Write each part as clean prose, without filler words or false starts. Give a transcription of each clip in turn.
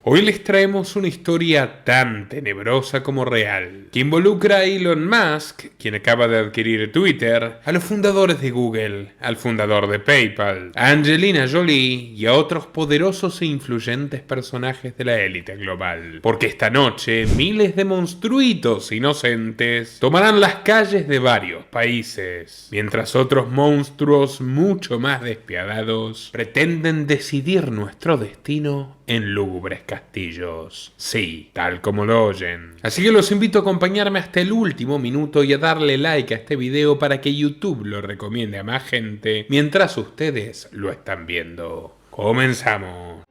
Hoy les traemos una historia tan tenebrosa como real, que involucra a Elon Musk, quien acaba de adquirir Twitter, a los fundadores de Google, al fundador de PayPal, a Angelina Jolie y a otros poderosos e influyentes personajes de la élite global. Porque esta noche, miles de monstruitos inocentes tomarán las calles de varios países, mientras otros monstruos mucho más despiadados pretenden decidir nuestro destino en lúgubres castillos. Sí, tal como lo oyen. Así que los invito a acompañarme hasta el último minuto y a darle like a este video para que YouTube lo recomiende a más gente mientras ustedes lo están viendo. Comenzamos.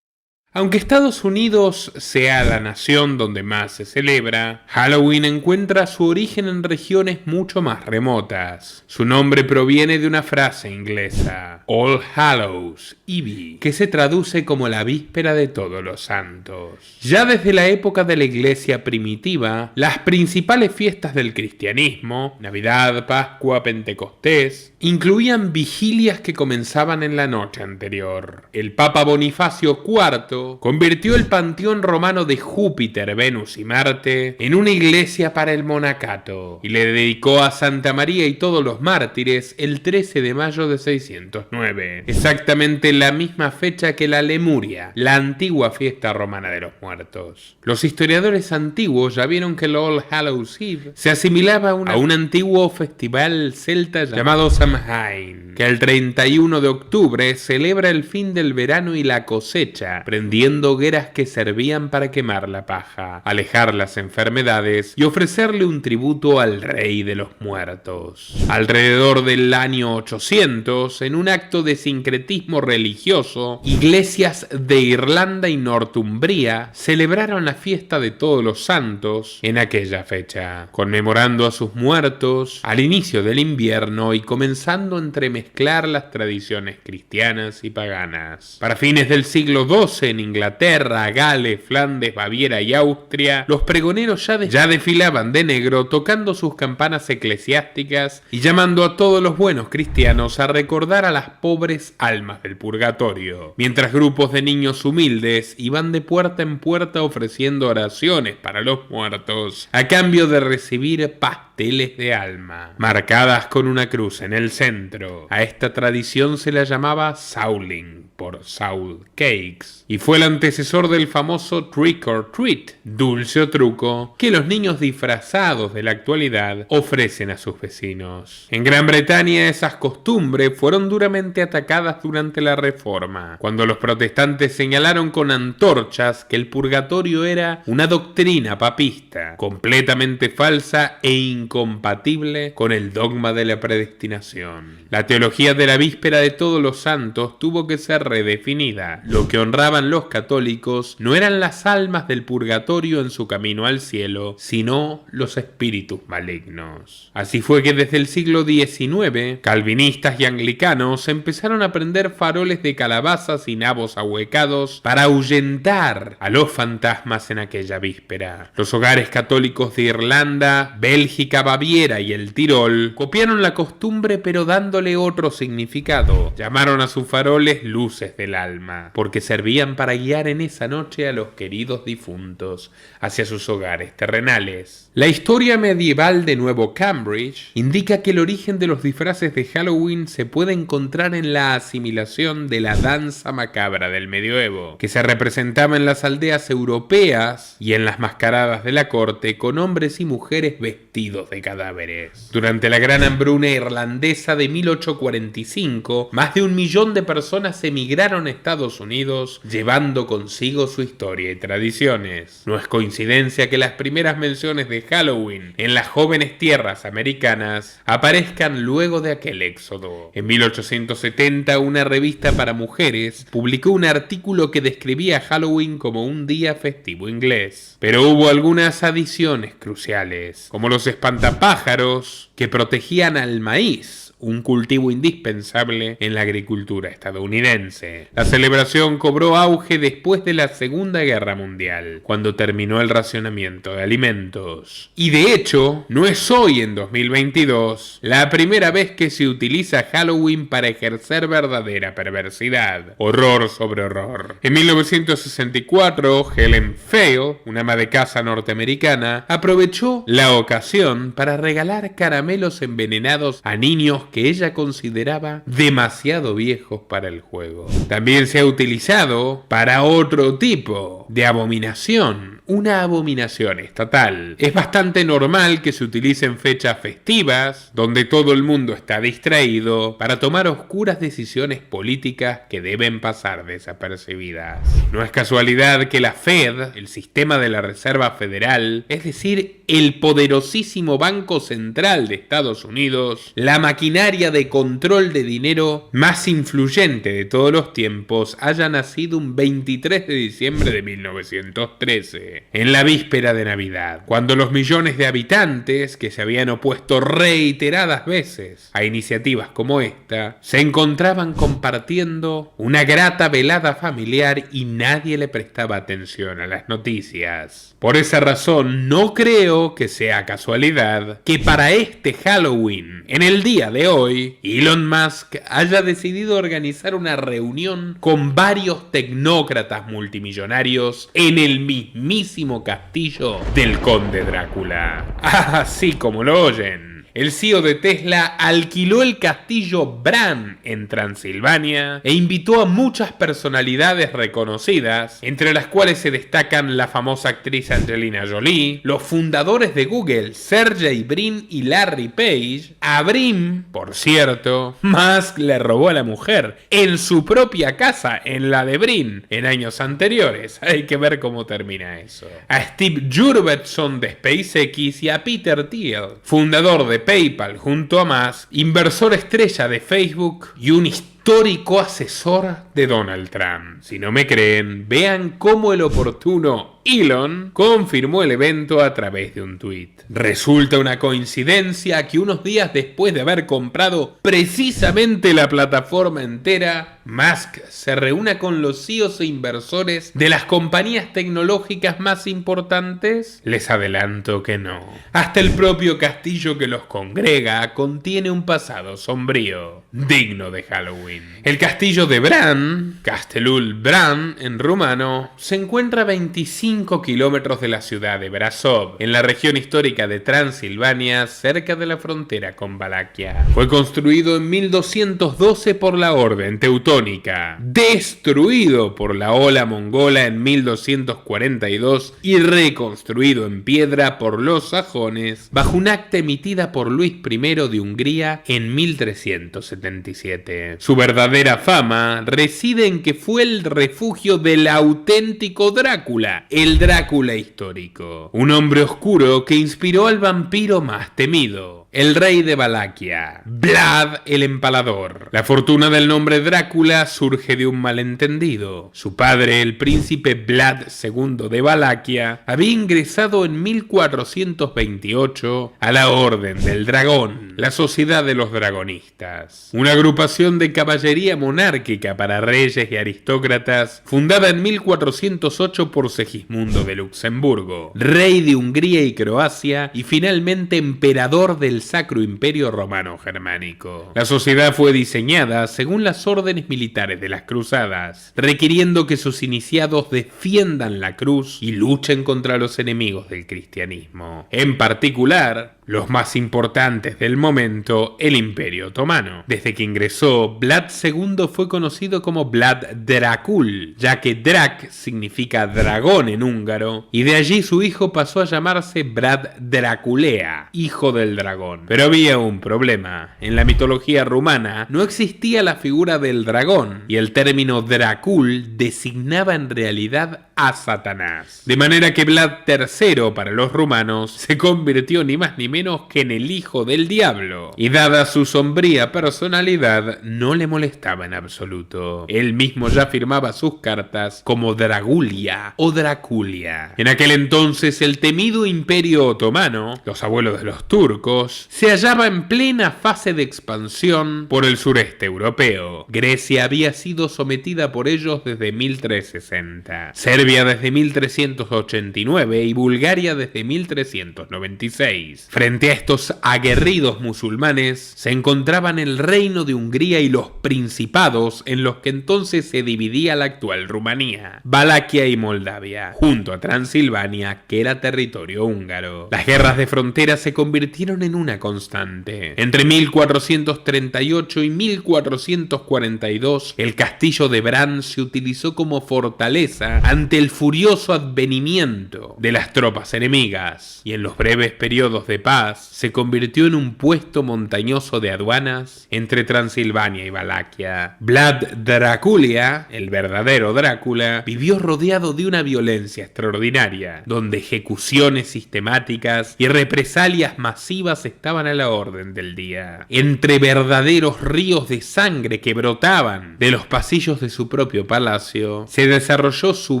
Aunque Estados Unidos sea la nación donde más se celebra, Halloween encuentra su origen en regiones mucho más remotas. Su nombre proviene de una frase inglesa, All Hallows Eve, que se traduce como la víspera de todos los santos. Ya desde la época de la iglesia primitiva, las principales fiestas del cristianismo, Navidad, Pascua, Pentecostés, incluían vigilias que comenzaban en la noche anterior. El Papa Bonifacio IV convirtió el panteón romano de Júpiter, Venus y Marte en una iglesia para el monacato y le dedicó a Santa María y todos los mártires el 13 de mayo de 609, exactamente la misma fecha que la Lemuria, la antigua fiesta romana de los muertos. Los historiadores antiguos ya vieron que el All Hallows Eve se asimilaba a un antiguo festival celta llamado Samhain, que el 31 de octubre celebra el fin del verano y la cosecha, prendiendo hogueras que servían para quemar la paja, alejar las enfermedades y ofrecerle un tributo al rey de los muertos. Alrededor del año 800, en un acto de sincretismo religioso, iglesias de Irlanda y Northumbria celebraron la fiesta de todos los santos en aquella fecha, conmemorando a sus muertos al inicio del invierno y comenzando a entremezclar las tradiciones cristianas y paganas. Para fines del siglo XII, en Inglaterra, Gales, Flandes, Baviera y Austria, los pregoneros ya desfilaban de negro tocando sus campanas eclesiásticas y llamando a todos los buenos cristianos a recordar a las pobres almas del purgatorio, mientras grupos de niños humildes iban de puerta en puerta ofreciendo oraciones para los muertos a cambio de recibir pasteles de alma, marcadas con una cruz en el centro. A esta tradición se la llamaba Sauling, por Saul Cakes, y fue el antecesor del famoso Trick or Treat, dulce o truco, que los niños disfrazados de la actualidad ofrecen a sus vecinos. En Gran Bretaña esas costumbres fueron duramente atacadas durante la Reforma, cuando los protestantes señalaron con antorchas que el purgatorio era una doctrina papista, completamente falsa e incompatible con el dogma de la predestinación. La teología de la víspera de todos los santos tuvo que ser redefinida. Lo que honraban los católicos no eran las almas del purgatorio en su camino al cielo, sino los espíritus malignos. Así fue que desde el siglo XIX, calvinistas y anglicanos empezaron a prender faroles de calabazas y nabos ahuecados para ahuyentar a los fantasmas en aquella víspera. Los hogares católicos de Irlanda, Bélgica, Baviera y el Tirol copiaron la costumbre pero dándole otro significado. Llamaron a sus faroles luces del alma, porque servían para guiar en esa noche a los queridos difuntos hacia sus hogares terrenales. La historia medieval de Nuevo Cambridge indica que el origen de los disfraces de Halloween se puede encontrar en la asimilación de la danza macabra del medioevo, que se representaba en las aldeas europeas y en las mascaradas de la corte con hombres y mujeres vestidos de cadáveres. Durante la gran hambruna irlandesa de 1845, más de 1 millón de personas emigraron a Estados Unidos llevando consigo su historia y tradiciones. No es coincidencia que las primeras menciones de de Halloween en las jóvenes tierras americanas aparezcan luego de aquel éxodo. En 1870, una revista para mujeres publicó un artículo que describía Halloween como un día festivo inglés. Pero hubo algunas adiciones cruciales, como los espantapájaros que protegían al maíz, un cultivo indispensable en la agricultura estadounidense. La celebración cobró auge después de la Segunda Guerra Mundial, cuando terminó el racionamiento de alimentos. Y de hecho, no es hoy, en 2022, la primera vez que se utiliza Halloween para ejercer verdadera perversidad. Horror sobre horror. En 1964, Helen Pfeil, una ama de casa norteamericana, aprovechó la ocasión para regalar caramelos envenenados a niños que ella consideraba demasiado viejos para el juego. También se ha utilizado para otro tipo de abominación, una abominación estatal. Es bastante normal que se utilicen fechas festivas, donde todo el mundo está distraído, para tomar oscuras decisiones políticas que deben pasar desapercibidas. No es casualidad que la Fed, el sistema de la Reserva Federal, es decir, el poderosísimo Banco Central de Estados Unidos, la maquinaria de control de dinero más influyente de todos los tiempos, haya nacido un 23 de diciembre de 1913, en la víspera de Navidad, cuando los millones de habitantes que se habían opuesto reiteradas veces a iniciativas como esta, se encontraban compartiendo una grata velada familiar y nadie le prestaba atención a las noticias. Por esa razón, no creo que sea casualidad que para este Halloween, en el día de hoy, Elon Musk haya decidido organizar una reunión con varios tecnócratas multimillonarios en el mismísimo castillo del Conde Drácula. Así como lo oyen. El CEO de Tesla alquiló el castillo Bran en Transilvania e invitó a muchas personalidades reconocidas, entre las cuales se destacan la famosa actriz Angelina Jolie, los fundadores de Google, Sergey Brin y Larry Page. A Brin, por cierto, Musk le robó a la mujer en su propia casa, en la de Brin, en años anteriores. Hay que ver cómo termina eso. A Steve Jurvetson de SpaceX y a Peter Thiel, fundador de PayPal junto a Musk, inversor estrella de Facebook y un histórico asesor de Donald Trump. Si no me creen, vean cómo el oportuno Elon confirmó el evento a través de un tuit. Resulta una coincidencia que unos días después de haber comprado precisamente la plataforma entera, Musk se reúna con los CEOs e inversores de las compañías tecnológicas más importantes. Les adelanto que no. Hasta el propio castillo que los congrega contiene un pasado sombrío, digno de Halloween. El castillo de Bran, Castelul Bran en rumano, se encuentra a 25 kilómetros de la ciudad de Brasov, en la región histórica de Transilvania, cerca de la frontera con Valaquia. Fue construido en 1212 por la Orden Teutónica, destruido por la ola mongola en 1242 y reconstruido en piedra por los sajones bajo un acta emitida por Luis I de Hungría en 1377. Su verdadera fama reside en que fue el refugio del auténtico Drácula, el Drácula histórico, un hombre oscuro que inspiró al vampiro más temido, el rey de Valaquia, Vlad el Empalador. La fortuna del nombre Drácula surge de un malentendido. Su padre, el príncipe Vlad II de Valaquia, había ingresado en 1428 a la Orden del Dragón, la Sociedad de los Dragonistas, una agrupación de caballería monárquica para reyes y aristócratas, fundada en 1408 por Segismundo de Luxemburgo, rey de Hungría y Croacia y finalmente emperador del Sacro Imperio Romano Germánico. La sociedad fue diseñada según las órdenes militares de las cruzadas, requiriendo que sus iniciados defiendan la cruz y luchen contra los enemigos del cristianismo. En particular, los más importantes del momento, el Imperio Otomano. Desde que ingresó, Vlad II fue conocido como Vlad Dracul, ya que Drac significa dragón en húngaro, y de allí su hijo pasó a llamarse Vlad Draculea, hijo del dragón. Pero había un problema. En la mitología rumana no existía la figura del dragón, y el término Dracul designaba en realidad a Satanás. De manera que Vlad III para los rumanos se convirtió ni más ni menos que en el hijo del diablo. Y dada su sombría personalidad, no le molestaba en absoluto. Él mismo ya firmaba sus cartas como Dragulia o Draculia. En aquel entonces el temido Imperio Otomano, los abuelos de los turcos, se hallaba en plena fase de expansión por el sureste europeo. Grecia había sido sometida por ellos desde 1360, Serbia desde 1389 y Bulgaria desde 1396. Frente a estos aguerridos musulmanes se encontraban el reino de Hungría y los principados en los que entonces se dividía la actual Rumanía, Valaquia y Moldavia, junto a Transilvania, que era territorio húngaro. Las guerras de frontera se convirtieron en una constante. Entre 1438 y 1442, el castillo de Bran se utilizó como fortaleza ante el furioso advenimiento de las tropas enemigas, y en los breves periodos de paz se convirtió en un puesto montañoso de aduanas entre Transilvania y Valaquia. Vlad Draculia, el verdadero Drácula, vivió rodeado de una violencia extraordinaria, donde ejecuciones sistemáticas y represalias masivas estaban a la orden del día. Entre verdaderos ríos de sangre que brotaban de los pasillos de su propio palacio, se desarrolló su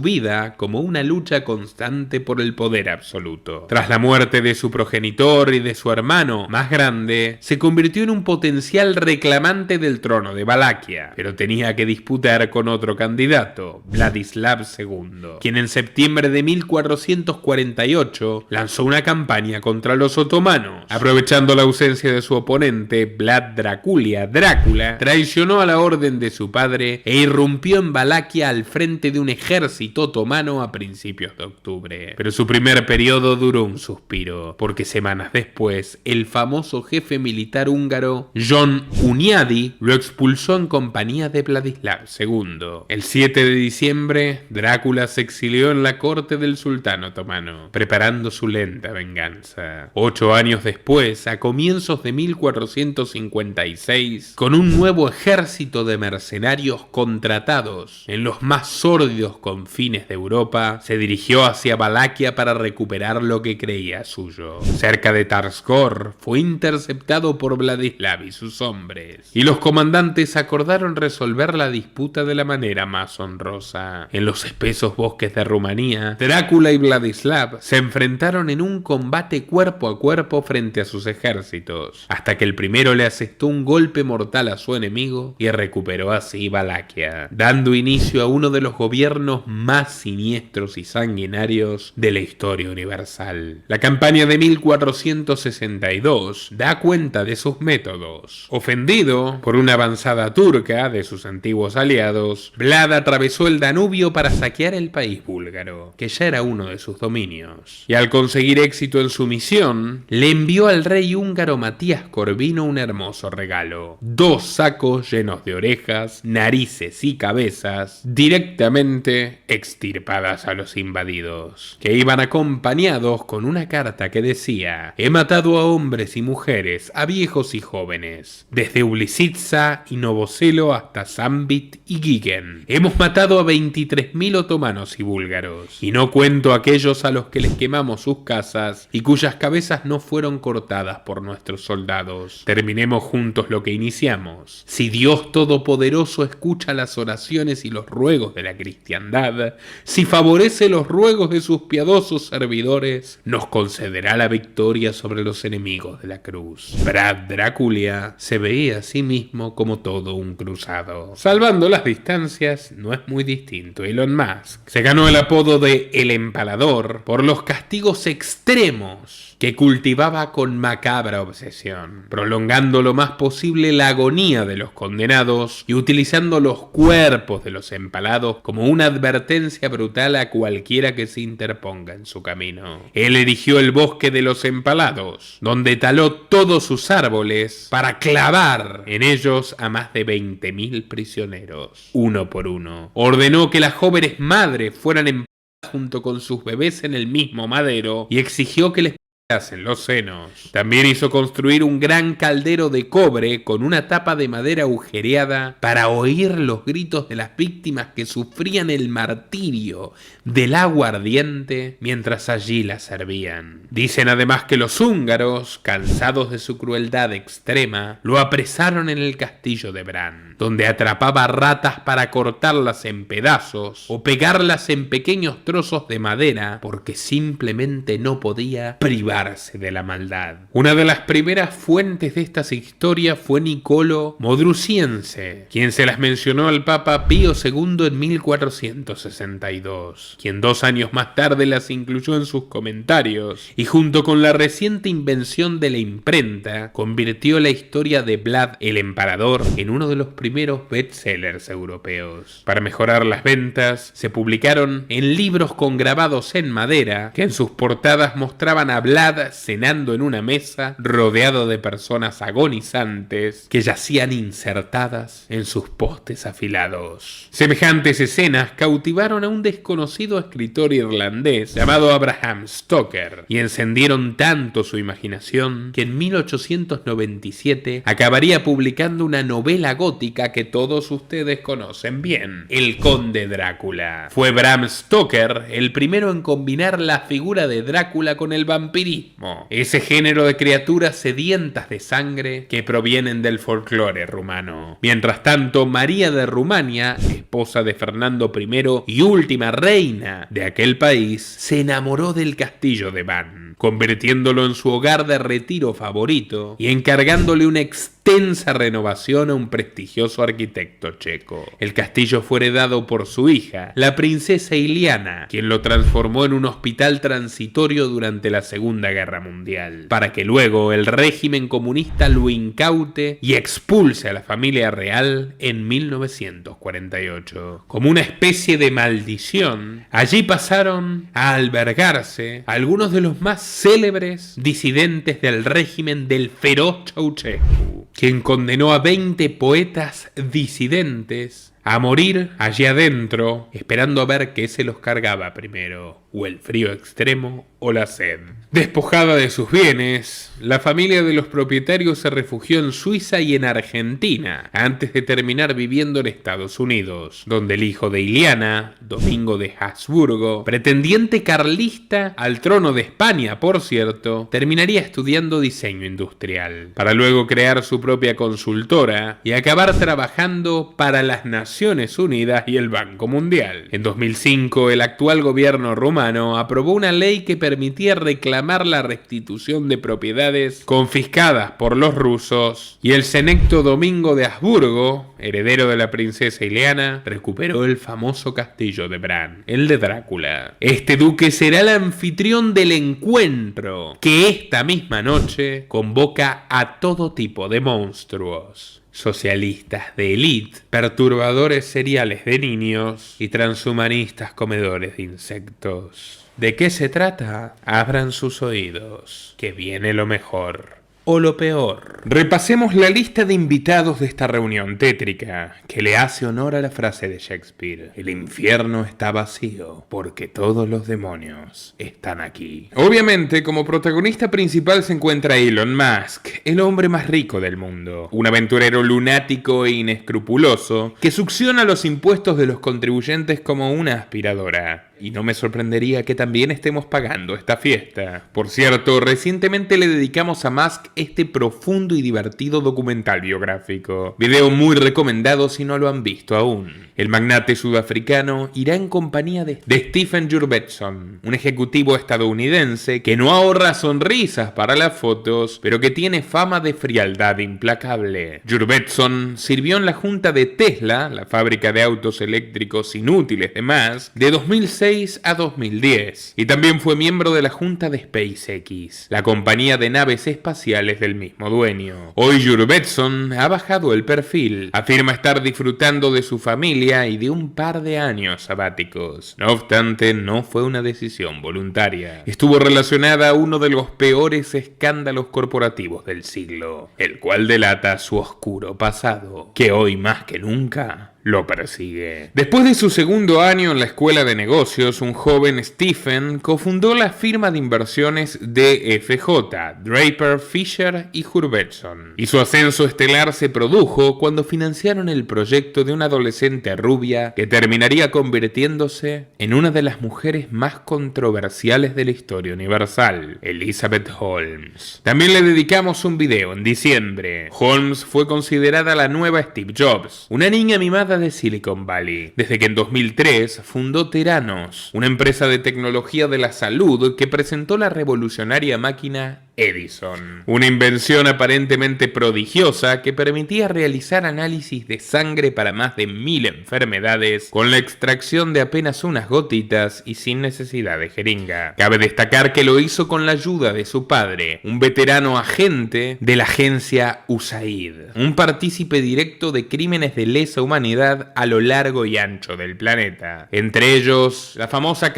vida como una lucha constante por el poder absoluto. Tras la muerte de su progenitor y de su hermano más grande, se convirtió en un potencial reclamante del trono de Valaquia, pero tenía que disputar con otro candidato, Vladislav II, quien en septiembre de 1448 lanzó una campaña contra los otomanos. Aprovechando la ausencia de su oponente, Vlad Draculia, Drácula, traicionó a la orden de su padre e irrumpió en Valaquia al frente de un ejército otomano a principios de octubre. Pero su primer periodo duró un suspiro, porque semanas después, el famoso jefe militar húngaro, John Hunyadi, lo expulsó en compañía de Vladislav II. El 7 de diciembre, Drácula se exilió en la corte del sultán otomano, preparando su lenta venganza. 8 años después, a comienzos de 1456, con un nuevo ejército de mercenarios contratados en los más sórdidos confines de Europa, se dirigió hacia Valaquia para recuperar lo que creía suyo. Cerca de Tarskor fue interceptado por Vladislav y sus hombres, y los comandantes acordaron resolver la disputa de la manera más honrosa. En los espesos bosques de Rumanía, Drácula y Vladislav se enfrentaron en un combate cuerpo a cuerpo frente a sus ejércitos, hasta que el primero le asestó un golpe mortal a su enemigo y recuperó así Valaquia, dando inicio a uno de los gobiernos más siniestros y sanguinarios de la historia universal. La campaña de 1462 da cuenta de sus métodos. Ofendido por una avanzada turca de sus antiguos aliados, Vlad atravesó el Danubio para saquear el país búlgaro, que ya era uno de sus dominios. Y al conseguir éxito en su misión, le envió al rey húngaro Matías Corvino un hermoso regalo: 2 sacos llenos de orejas, narices y cabezas directamente extirpadas a los invadidos, que iban acompañados con una carta que decía: he matado a hombres y mujeres, a viejos y jóvenes, desde Ulisitsa y Novoselo hasta Zambit y Gigen. Hemos matado a 23.000 otomanos y búlgaros, y no cuento aquellos a los que les quemamos sus casas y cuyas cabezas no fueron cortadas por nuestros soldados. Terminemos juntos lo que iniciamos. Si Dios Todopoderoso escucha las oraciones y los ruegos de la cristiandad, si favorece los ruegos de sus piadosos servidores, nos concederá la victoria sobre los enemigos de la cruz. Vlad Draculia se veía a sí mismo como todo un cruzado. Salvando las distancias, no es muy distinto a Elon Musk. Se ganó el apodo de El Empalador por los castigos extremos que cultivaba con macabra obsesión, prolongando lo más posible la agonía de los condenados y utilizando los cuerpos de los empalados como una advertencia brutal a cualquiera que se interponga en su camino. Él erigió el bosque de los empalados, donde taló todos sus árboles para clavar en ellos a más de 20.000 prisioneros, uno por uno. Ordenó que las jóvenes madres fueran empaladas junto con sus bebés en el mismo madero y exigió que les en los senos. También hizo construir un gran caldero de cobre con una tapa de madera agujereada para oír los gritos de las víctimas que sufrían el martirio del agua ardiente mientras allí la servían. Dicen además que los húngaros, cansados de su crueldad extrema, lo apresaron en el castillo de Bran, donde atrapaba ratas para cortarlas en pedazos o pegarlas en pequeños trozos de madera porque simplemente no podía privarse de la maldad. Una de las primeras fuentes de estas historias fue Niccolò Modruciense, quien se las mencionó al Papa Pío II en 1462, quien 2 años más tarde las incluyó en sus comentarios y junto con la reciente invención de la imprenta convirtió la historia de Vlad el Emparador en uno de los primeros bestsellers europeos. Para mejorar las ventas, se publicaron en libros con grabados en madera que en sus portadas mostraban a Vlad cenando en una mesa rodeado de personas agonizantes que yacían insertadas en sus postes afilados. Semejantes escenas cautivaron a un desconocido escritor irlandés llamado Abraham Stoker y encendieron tanto su imaginación que en 1897 acabaría publicando una novela gótica que todos ustedes conocen bien, El Conde Drácula. Fue Bram Stoker el primero en combinar la figura de Drácula con el vampirismo, ese género de criaturas sedientas de sangre que provienen del folclore rumano. Mientras tanto, María de Rumania, esposa de Fernando I y última reina de aquel país, se enamoró del castillo de Van, convirtiéndolo en su hogar de retiro favorito y encargándole una extensa renovación a un prestigioso arquitecto checo. El castillo fue heredado por su hija, la princesa Iliana, quien lo transformó en un hospital transitorio durante la Segunda Guerra Mundial, para que luego el régimen comunista lo incaute y expulse a la familia real en 1948. Como una especie de maldición, allí pasaron a albergarse algunos de los más célebres disidentes del régimen del feroz Ceausescu, quien condenó a 20 poetas disidentes a morir allí adentro, esperando a ver qué se los cargaba primero, o el frío extremo o la sed. Despojada de sus bienes, la familia de los propietarios se refugió en Suiza y en Argentina, antes de terminar viviendo en Estados Unidos, donde el hijo de Iliana, Domingo de Habsburgo, pretendiente carlista al trono de España, por cierto, terminaría estudiando diseño industrial, para luego crear su propia consultora y acabar trabajando para las Naciones Unidas y el Banco Mundial. En 2005, el actual gobierno rumano aprobó una ley que permitía reclamar la restitución de propiedades confiscadas por los rusos, y el senecto Domingo de Habsburgo, heredero de la princesa Ileana, recuperó el famoso castillo de Bran, el de Drácula. Este duque será el anfitrión del encuentro que esta misma noche convoca a todo tipo de monstruos: socialistas de élite, perturbadores seriales de niños y transhumanistas comedores de insectos. ¿De qué se trata? Abran sus oídos, que viene lo mejor o lo peor. Repasemos la lista de invitados de esta reunión tétrica, que le hace honor a la frase de Shakespeare: el infierno está vacío porque todos los demonios están aquí. Obviamente, como protagonista principal se encuentra Elon Musk, el hombre más rico del mundo, un aventurero lunático e inescrupuloso que succiona los impuestos de los contribuyentes como una aspiradora. Y no me sorprendería que también estemos pagando esta fiesta. Por cierto, recientemente le dedicamos a Musk este profundo y divertido documental biográfico. Video muy recomendado si no lo han visto aún. El magnate sudafricano irá en compañía de Stephen Jurvetson, un ejecutivo estadounidense que no ahorra sonrisas para las fotos, pero que tiene fama de frialdad implacable. Jurvetson sirvió en la junta de Tesla, la fábrica de autos eléctricos inútiles de Musk, de 2006 a 2010, y también fue miembro de la junta de SpaceX, la compañía de naves espaciales del mismo dueño. Hoy Jurvetson ha bajado el perfil, afirma estar disfrutando de su familia y de un par de años sabáticos. No obstante, no fue una decisión voluntaria. Estuvo relacionada a uno de los peores escándalos corporativos del siglo, el cual delata su oscuro pasado, que hoy más que nunca lo persigue. Después de su segundo año en la escuela de negocios, un joven Stephen cofundó la firma de inversiones DFJ, Draper, Fisher y Jurvetson. Y su ascenso estelar se produjo cuando financiaron el proyecto de una adolescente rubia que terminaría convirtiéndose en una de las mujeres más controversiales de la historia universal, Elizabeth Holmes. También le dedicamos un video en diciembre. Holmes fue considerada la nueva Steve Jobs, una niña mimada de Silicon Valley, desde que en 2003 fundó Theranos, una empresa de tecnología de la salud que presentó la revolucionaria máquina Edison, una invención aparentemente prodigiosa que permitía realizar análisis de sangre para más de 1000 enfermedades con la extracción de apenas unas gotitas y sin necesidad de jeringa. Cabe destacar que lo hizo con la ayuda de su padre, un veterano agente de la agencia USAID, un partícipe directo de crímenes de lesa humanidad a lo largo y ancho del planeta, entre ellos la famosa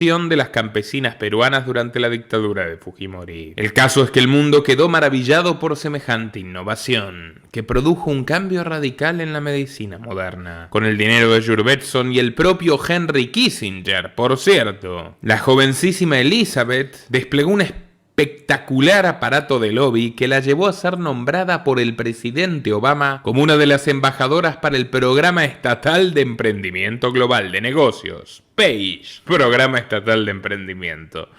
de las campesinas peruanas durante la dictadura de Fujimori. El caso es que el mundo quedó maravillado por semejante innovación, que produjo un cambio radical en la medicina moderna. Con el dinero de Jurvetson y el propio Henry Kissinger, por cierto, la jovencísima Elizabeth desplegó un espectacular aparato de lobby que la llevó a ser nombrada por el presidente Obama como una de las embajadoras para el Programa Estatal de Emprendimiento Global de Negocios, PAGE, Programa Estatal de Emprendimiento.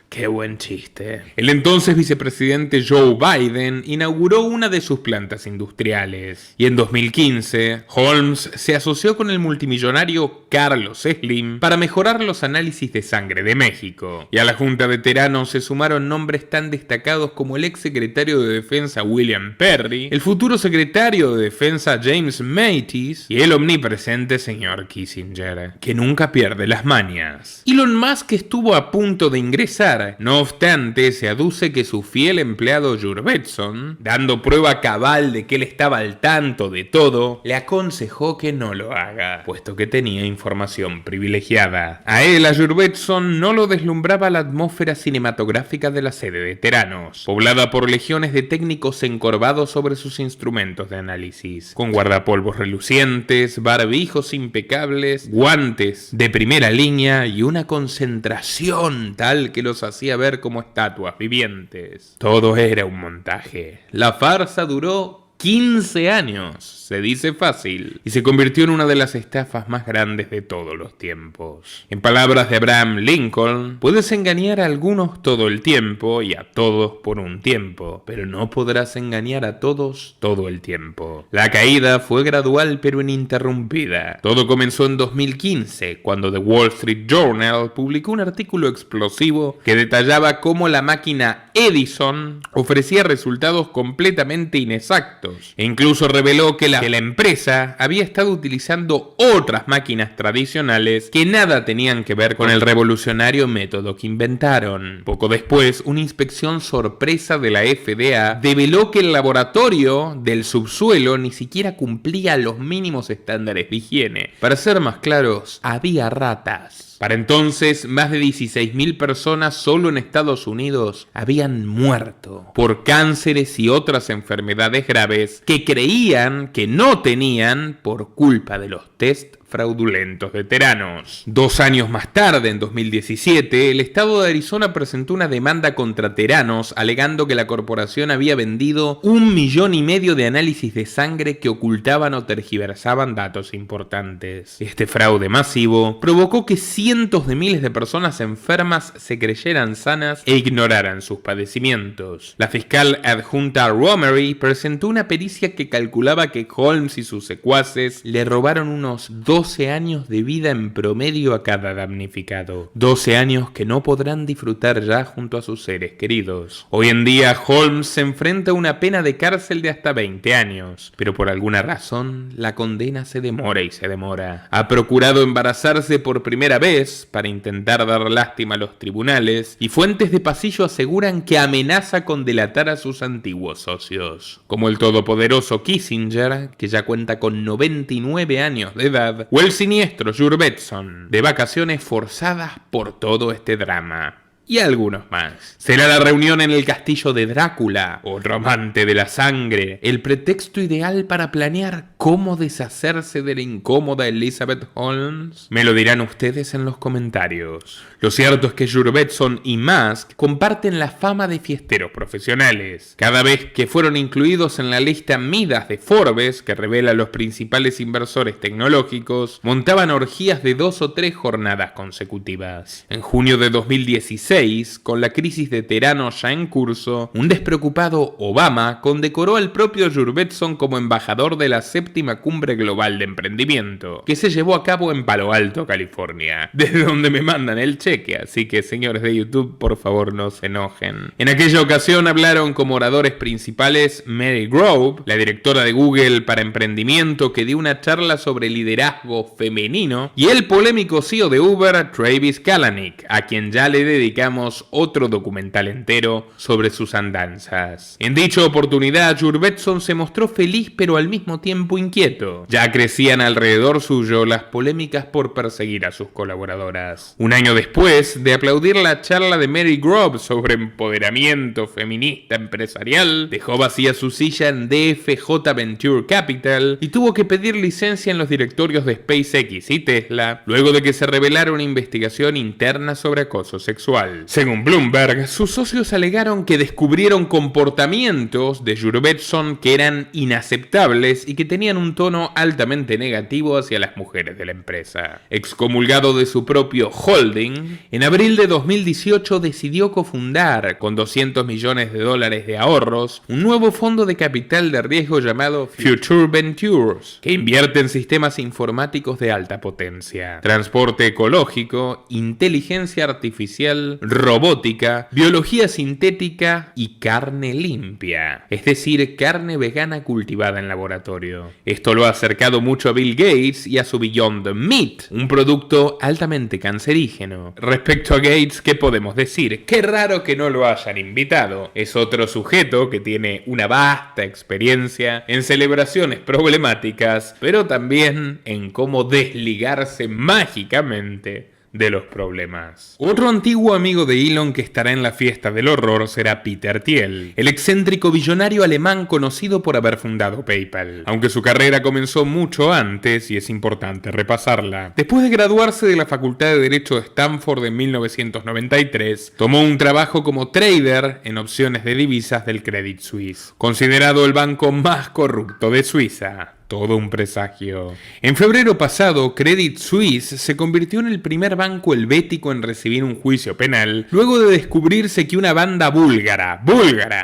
Qué buen chiste. El entonces vicepresidente Joe Biden inauguró una de sus plantas industriales. Y en 2015, Holmes se asoció con el multimillonario Carlos Slim para mejorar los análisis de sangre de México. Y a la junta de Theranos se sumaron nombres tan destacados como el ex secretario de Defensa William Perry, el futuro secretario de Defensa James Mattis y el omnipresente señor Kissinger, que nunca pierde las mañas. Elon Musk estuvo a punto de ingresar. No obstante, se aduce que su fiel empleado Jurvetson, dando prueba cabal de que él estaba al tanto de todo, le aconsejó que no lo haga, puesto que tenía información privilegiada. A él, a Jurvetson, no lo deslumbraba la atmósfera cinematográfica de la sede de Theranos, poblada por legiones de técnicos encorvados sobre sus instrumentos de análisis, con guardapolvos relucientes, barbijos impecables, guantes de primera línea y una concentración tal que los hacía ver como estatuas vivientes. Todo era un montaje. La farsa duró 15 años, se dice fácil, y se convirtió en una de las estafas más grandes de todos los tiempos. En palabras de Abraham Lincoln, puedes engañar a algunos todo el tiempo y a todos por un tiempo, pero no podrás engañar a todos todo el tiempo. La caída fue gradual pero ininterrumpida. Todo comenzó en 2015, cuando The Wall Street Journal publicó un artículo explosivo que detallaba cómo la máquina Edison ofrecía resultados completamente inexactos. E incluso reveló que la empresa había estado utilizando otras máquinas tradicionales que nada tenían que ver con el revolucionario método que inventaron. Poco después, una inspección sorpresa de la FDA develó que el laboratorio del subsuelo ni siquiera cumplía los mínimos estándares de higiene. Para ser más claros, había ratas. Para entonces, más de 16.000 personas solo en Estados Unidos habían muerto por cánceres y otras enfermedades graves que creían que no tenían por culpa de los test fraudulentos de Theranos. 2 años más tarde, en 2017, el estado de Arizona presentó una demanda contra Theranos alegando que la corporación había vendido 1,5 millones de análisis de sangre que ocultaban o tergiversaban datos importantes. Este fraude masivo provocó que cientos de miles de personas enfermas se creyeran sanas e ignoraran sus padecimientos. La fiscal adjunta Romery presentó una pericia que calculaba que Holmes y sus secuaces le robaron unos 12 años de vida en promedio a cada damnificado. 12 años que no podrán disfrutar ya junto a sus seres queridos. Hoy en día Holmes se enfrenta a una pena de cárcel de hasta 20 años, pero por alguna razón la condena se demora y se demora. Ha procurado embarazarse por primera vez para intentar dar lástima a los tribunales y fuentes de pasillo aseguran que amenaza con delatar a sus antiguos socios, como el todopoderoso Kissinger, que ya cuenta con 99 años de edad, o el siniestro Jurvetson, de vacaciones forzadas por todo este drama. y algunos más. Será la reunión en el castillo de Drácula, otro amante de la sangre, el pretexto ideal para planear cómo deshacerse de la incómoda Elizabeth Holmes. Me lo dirán ustedes en los comentarios. Lo cierto es que Jurvetson y Musk comparten la fama de fiesteros profesionales. Cada vez que fueron incluidos en la lista Midas de Forbes, que revela los principales inversores tecnológicos, montaban orgías de 2 o 3 jornadas consecutivas. En junio de 2016, con la crisis de Terano ya en curso, un despreocupado Obama condecoró al propio Jurvetson como embajador de la 7ª Cumbre Global de Emprendimiento, que se llevó a cabo en Palo Alto, California, desde donde me mandan el cheque, así que señores de YouTube, por favor no se enojen. En aquella ocasión hablaron como oradores principales Mary Grove, la directora de Google para Emprendimiento, que dio una charla sobre liderazgo femenino, y el polémico CEO de Uber, Travis Kalanick, a quien ya le dedicamos otro documental entero sobre sus andanzas. En dicha oportunidad, Jurvetson se mostró feliz pero al mismo tiempo inquieto. Ya crecían alrededor suyo las polémicas por perseguir a sus colaboradoras. Un año después de aplaudir la charla de Mary Grove sobre empoderamiento feminista empresarial, dejó vacía su silla en DFJ Venture Capital y tuvo que pedir licencia en los directorios de SpaceX y Tesla, luego de que se revelara una investigación interna sobre acoso sexual. Según Bloomberg, sus socios alegaron que descubrieron comportamientos de Jurvetson que eran inaceptables y que tenían un tono altamente negativo hacia las mujeres de la empresa. Excomulgado de su propio holding, en abril de 2018 decidió cofundar, con $200 millones de ahorros, un nuevo fondo de capital de riesgo llamado Future Ventures, que invierte en sistemas informáticos de alta potencia, transporte ecológico, inteligencia artificial, robótica, biología sintética y carne limpia, es decir, carne vegana cultivada en laboratorio. Esto lo ha acercado mucho a Bill Gates y a su Beyond Meat, un producto altamente cancerígeno. Respecto a Gates, ¿qué podemos decir? Qué raro que no lo hayan invitado. Es otro sujeto que tiene una vasta experiencia en celebraciones problemáticas, pero también en cómo desligarse mágicamente de los problemas. Otro antiguo amigo de Elon que estará en la fiesta del horror será Peter Thiel, el excéntrico billonario alemán conocido por haber fundado PayPal, aunque su carrera comenzó mucho antes y es importante repasarla. Después de graduarse de la Facultad de Derecho de Stanford en 1993, tomó un trabajo como trader en opciones de divisas del Credit Suisse, considerado el banco más corrupto de Suiza. Todo un presagio. En febrero pasado, Credit Suisse se convirtió en el primer banco helvético en recibir un juicio penal, luego de descubrirse que una banda búlgara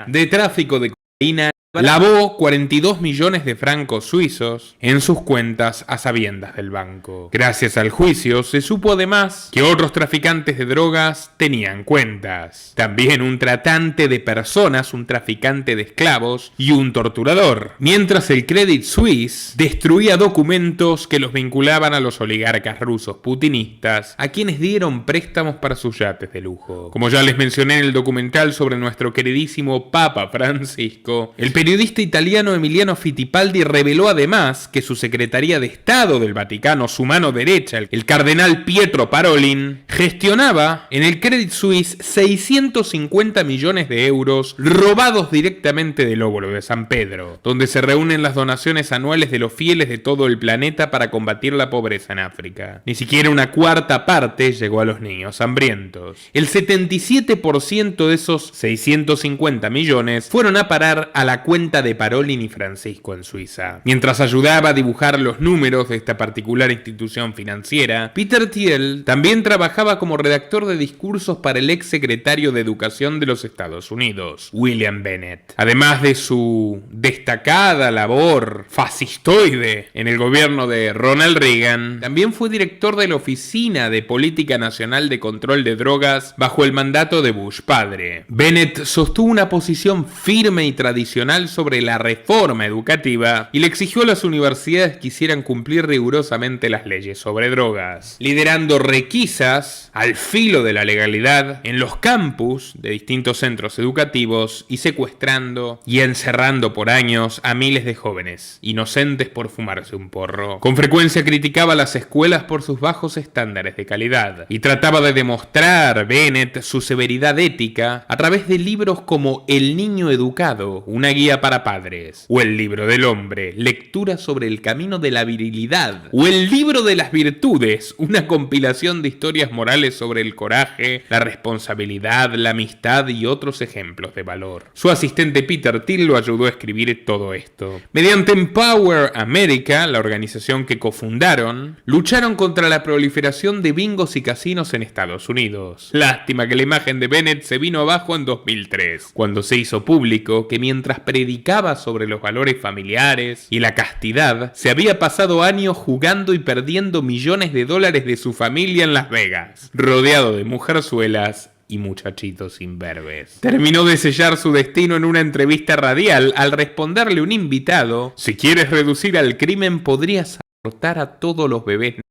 de tráfico de cocaína lavó 42 millones de francos suizos en sus cuentas a sabiendas del banco. Gracias al juicio se supo además que otros traficantes de drogas tenían cuentas. También un tratante de personas, un traficante de esclavos y un torturador. Mientras el Credit Suisse destruía documentos que los vinculaban a los oligarcas rusos putinistas, a quienes dieron préstamos para sus yates de lujo. Como ya les mencioné en el documental sobre nuestro queridísimo Papa Francisco, el periodista italiano Emiliano Fittipaldi reveló además que su Secretaría de Estado del Vaticano, su mano derecha, el cardenal Pietro Parolin, gestionaba en el Credit Suisse 650 millones de euros robados directamente del óvulo de San Pedro, donde se reúnen las donaciones anuales de los fieles de todo el planeta para combatir la pobreza en África. Ni siquiera una cuarta parte llegó a los niños hambrientos. El 77% de esos 650 millones fueron a parar a la cuenta de Parolin y Francisco en Suiza. Mientras ayudaba a dibujar los números de esta particular institución financiera, Peter Thiel también trabajaba como redactor de discursos para el ex secretario de Educación de los Estados Unidos, William Bennett. Además de su destacada labor fascistoide en el gobierno de Ronald Reagan, también fue director de la Oficina de Política Nacional de Control de Drogas bajo el mandato de Bush padre. Bennett sostuvo una posición firme y tradicional Nacional sobre la Reforma Educativa y le exigió a las universidades que hicieran cumplir rigurosamente las leyes sobre drogas, liderando requisas al filo de la legalidad en los campus de distintos centros educativos y secuestrando y encerrando por años a miles de jóvenes inocentes por fumarse un porro. Con frecuencia criticaba a las escuelas por sus bajos estándares de calidad y trataba de demostrar Bennett su severidad ética a través de libros como El niño educado, una guía para padres, o El libro del hombre, lectura sobre el camino de la virilidad, o El libro de las virtudes, una compilación de historias morales sobre el coraje, la responsabilidad, la amistad y otros ejemplos de valor. Su asistente Peter Thiel lo ayudó a escribir todo esto. Mediante Empower America, la organización que cofundaron, lucharon contra la proliferación de bingos y casinos en Estados Unidos. Lástima que la imagen de Bennett se vino abajo en 2003, cuando se hizo público que mientras predicaba sobre los valores familiares y la castidad, se había pasado años jugando y perdiendo millones de dólares de su familia en Las Vegas, rodeado de mujerzuelas y muchachitos imberbes. Terminó de sellar su destino en una entrevista radial al responderle un invitado: si quieres reducir al crimen, podrías abortar a todos los bebés de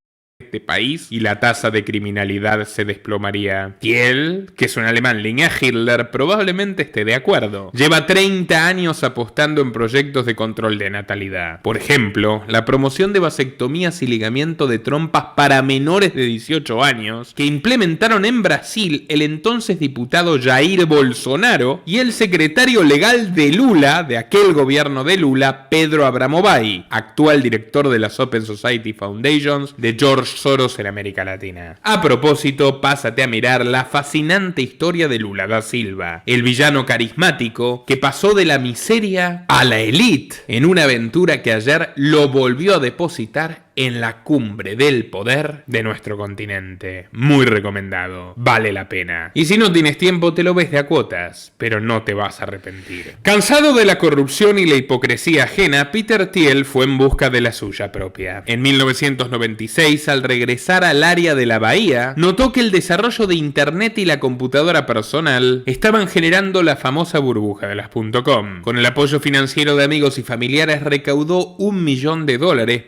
este país y la tasa de criminalidad se desplomaría. Thiel, que es un alemán línea Hitler, probablemente esté de acuerdo. Lleva 30 años apostando en proyectos de control de natalidad. Por ejemplo, la promoción de vasectomías y ligamiento de trompas para menores de 18 años que implementaron en Brasil el entonces diputado Jair Bolsonaro y el secretario legal de Lula, de aquel gobierno de Lula, Pedro Abramovay, actual director de las Open Society Foundations de George Soros en América Latina. A propósito, pásate a mirar la fascinante historia de Lula da Silva, el villano carismático que pasó de la miseria a la élite en una aventura que ayer lo volvió a depositar en la cumbre del poder de nuestro continente. Muy recomendado, vale la pena. Y si no tienes tiempo, te lo ves de a cuotas, pero no te vas a arrepentir. Cansado de la corrupción y la hipocresía ajena, Peter Thiel fue en busca de la suya propia. En 1996, al regresar al área de la Bahía, notó que el desarrollo de Internet y la computadora personal estaban generando la famosa burbuja de las .com. Con el apoyo financiero de amigos y familiares, recaudó $1 millón